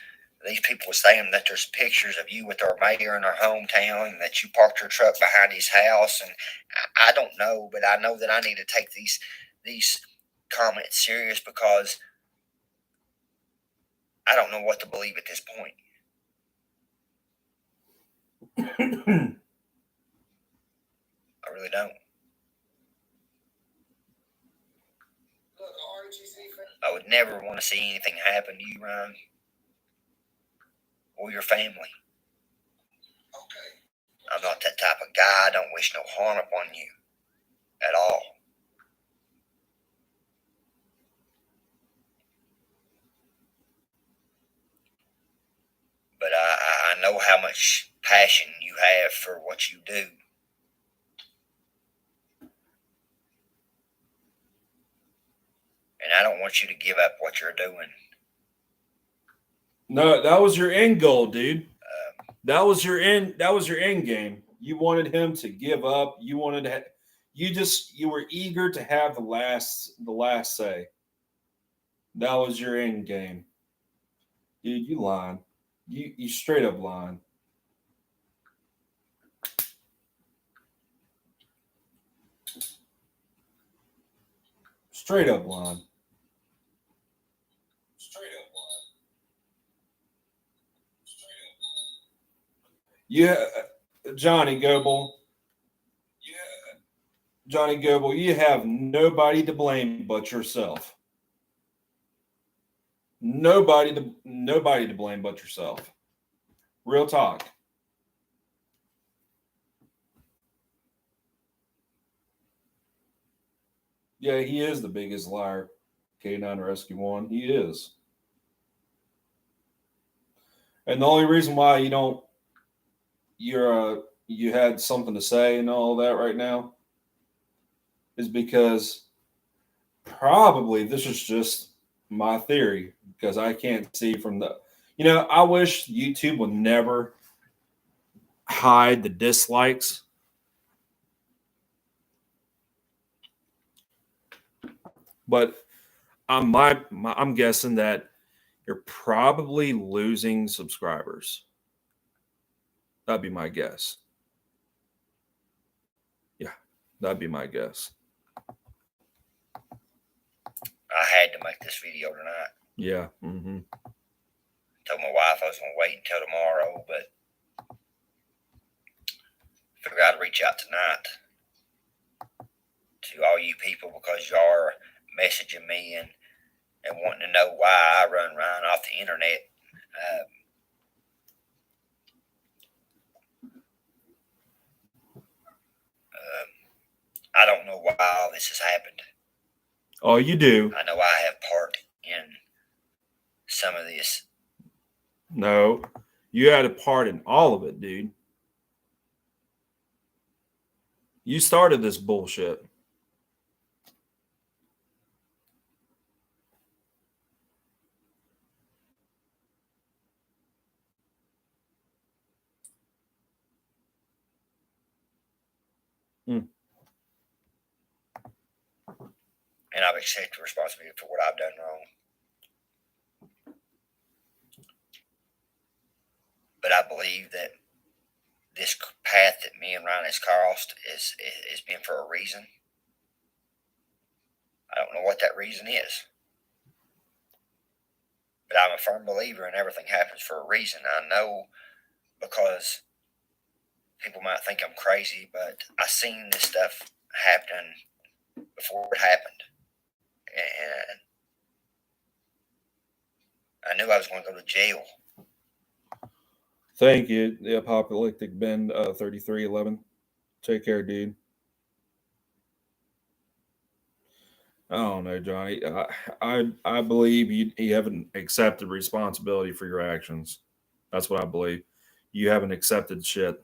These people were saying that there's pictures of you with our mayor in our hometown and that you parked your truck behind his house. And I don't know, but I know that I need to take these comments serious because I don't know what to believe at this point. I really don't. I would never want to see anything happen to you, Ryan, or your family. Okay. I'm not that type of guy. I don't wish no harm upon you at all. But I know how much passion you have for what you do. And I don't want you to give up what you're doing. No, that was your end goal, dude. That was your end game. You wanted him to give up. You wanted to. You were eager to have the last say. That was your end game, dude. You lying. You straight up lying. Straight up lying. Yeah, Johnny Goebel. Johnny Goebel, you have nobody to blame but yourself. Nobody to blame but yourself. Real talk. Yeah, he is the biggest liar. K9 Rescue 1. He is. And the only reason why you had something to say and all that right now is because probably this is just my theory because I can't see from I wish YouTube would never hide the dislikes. But I'm guessing that you're probably losing subscribers. That'd be my guess. Yeah, that'd be my guess. I had to make this video tonight. Yeah. Told my wife I was going to wait until tomorrow, but figured I'd reach out tonight to all you people because you are messaging me and wanting to know why I run Ryan off the internet. I don't know why all this has happened. Oh, you do. I know I have part in some of this. No, you had a part in all of it, dude. You started this bullshit. and I've accepted responsibility for what I've done wrong. But I believe that this path that me and Ryan has crossed is been for a reason. I don't know what that reason is. But I'm a firm believer in everything happens for a reason. I know because people might think I'm crazy, but I seen this stuff happen before it happened. And I knew I was going to go to jail. Thank you, the Apocalyptic Ben 3311. Take care, dude. I don't know, Johnny. I believe you haven't accepted responsibility for your actions. That's what I believe. You haven't accepted shit.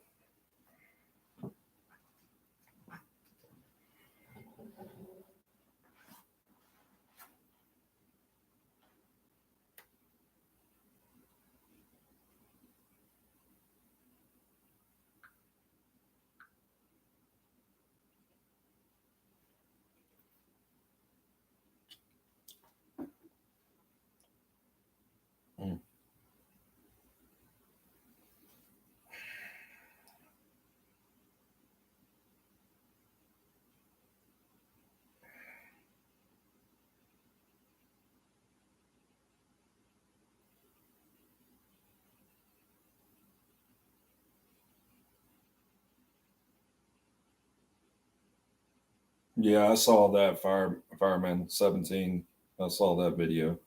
Yeah, I saw that Fireman 17. I saw that video.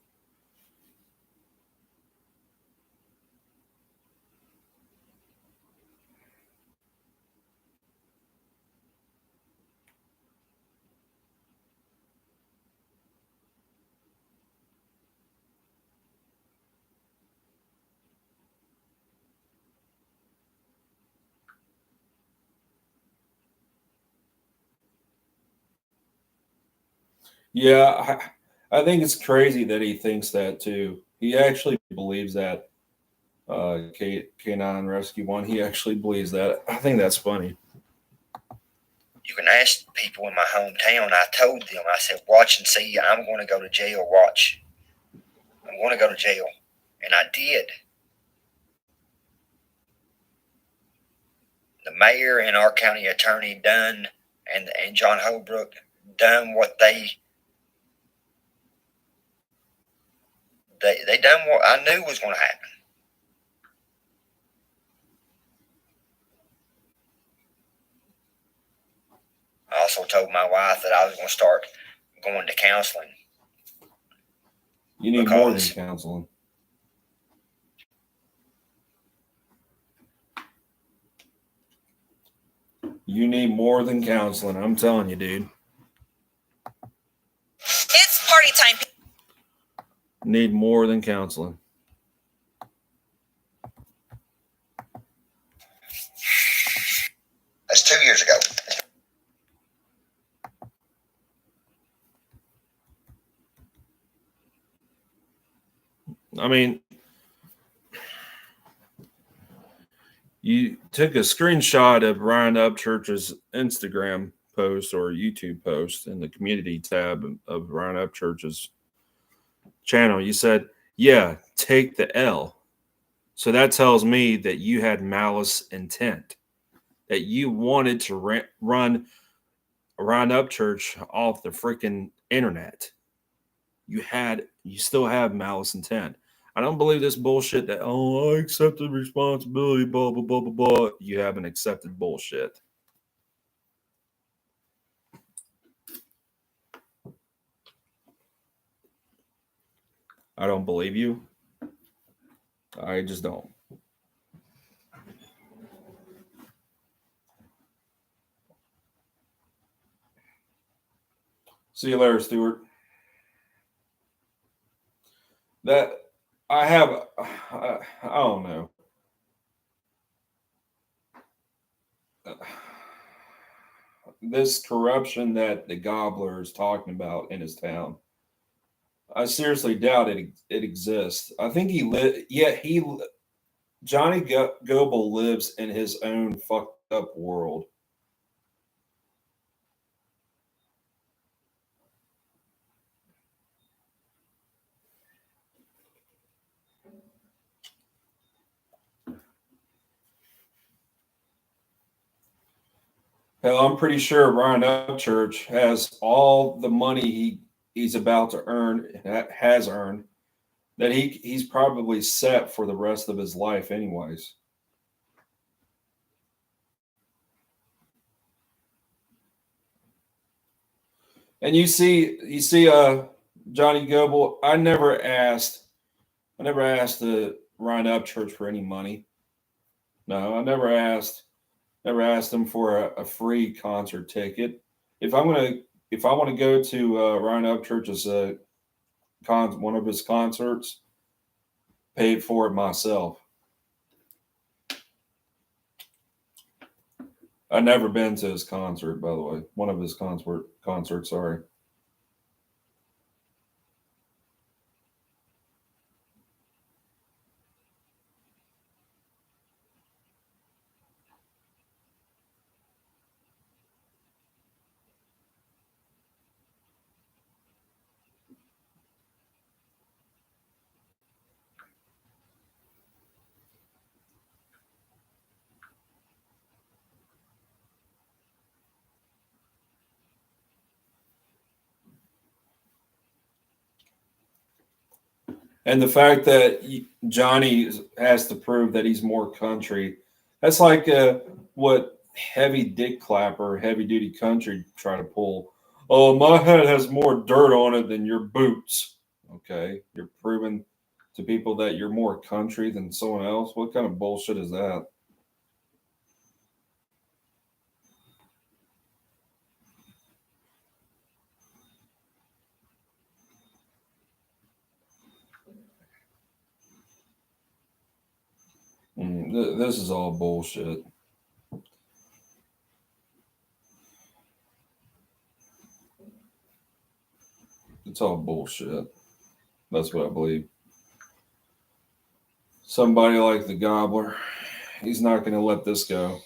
Yeah, I think it's crazy that he thinks that too. He actually believes that. K9 Rescue 1, he actually believes that. I think that's funny. You can ask people in my hometown. I told them, I said, watch and see. I'm going to go to jail. Watch. I'm going to go to jail. And I did. The mayor and our county attorney done, and John Holbrook done what they done what I knew was going to happen. I also told my wife that I was going to start going to counseling. You need more than counseling. You need more than counseling. I'm telling you, dude. It's party time. Need more than counseling. That's 2 years ago. I mean, you took a screenshot of Ryan Upchurch's Instagram post or YouTube post in the community tab of Ryan Upchurch's channel. You said, yeah, take the L. So that tells me that you had malice intent, that you wanted to run Ryan Upchurch off the freaking internet. You still have malice intent. I don't believe this bullshit that, oh, I accepted responsibility, blah, blah, blah, blah, blah. You haven't accepted bullshit. I don't believe you. I just don't. See you later, Stuart. That I have, I don't know. This corruption that the gobbler is talking about in his town, I seriously doubt it exists. I think Johnny Goebel lives in his own fucked up world. Hell, I'm pretty sure Ryan Upchurch has all the money he's about to earn, has earned, that he's probably set for the rest of his life, anyways. And you see, Johnny Goble. I never asked Ryan Upchurch for any money. No, I never asked him for a free concert ticket. If I want to go to Ryan Upchurch's one of his concerts, paid for it myself. I've never been to his concert, by the way. One of his concerts, sorry. And the fact that Johnny has to prove that he's more country, that's like what heavy dick clapper, heavy duty country try to pull. Oh, my head has more dirt on it than your boots. Okay, you're proving to people that you're more country than someone else. What kind of bullshit is that? This is all bullshit. It's all bullshit. That's what I believe. Somebody like the Gobbler, he's not going to let this go.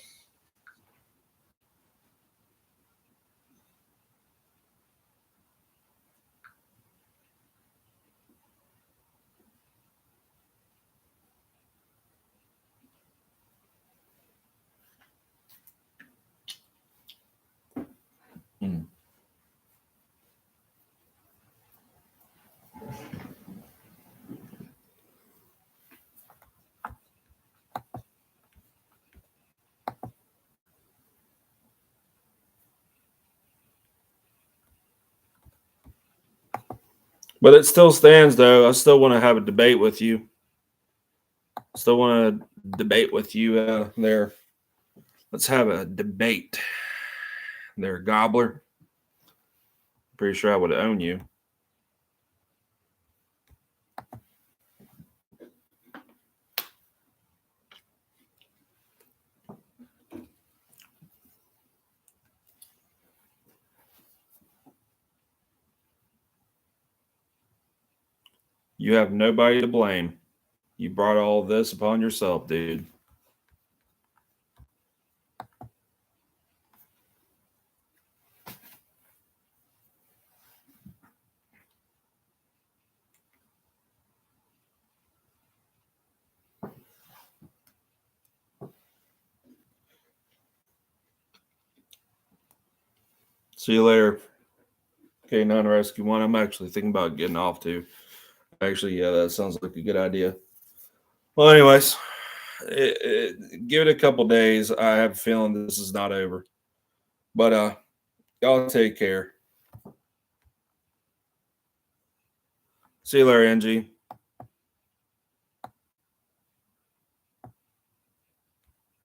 But it still stands, though. I still want to have a debate with you. Still want to debate with you there. Let's have a debate there, Gobbler. Pretty sure I would own you. You have nobody to blame. You brought all this upon yourself, dude. See you later. K9 Rescue 1. I'm actually thinking about getting off too. Actually, yeah, that sounds like a good idea. Well, anyways, give it a couple days. I have a feeling this is not over. But y'all take care. See you later, Angie.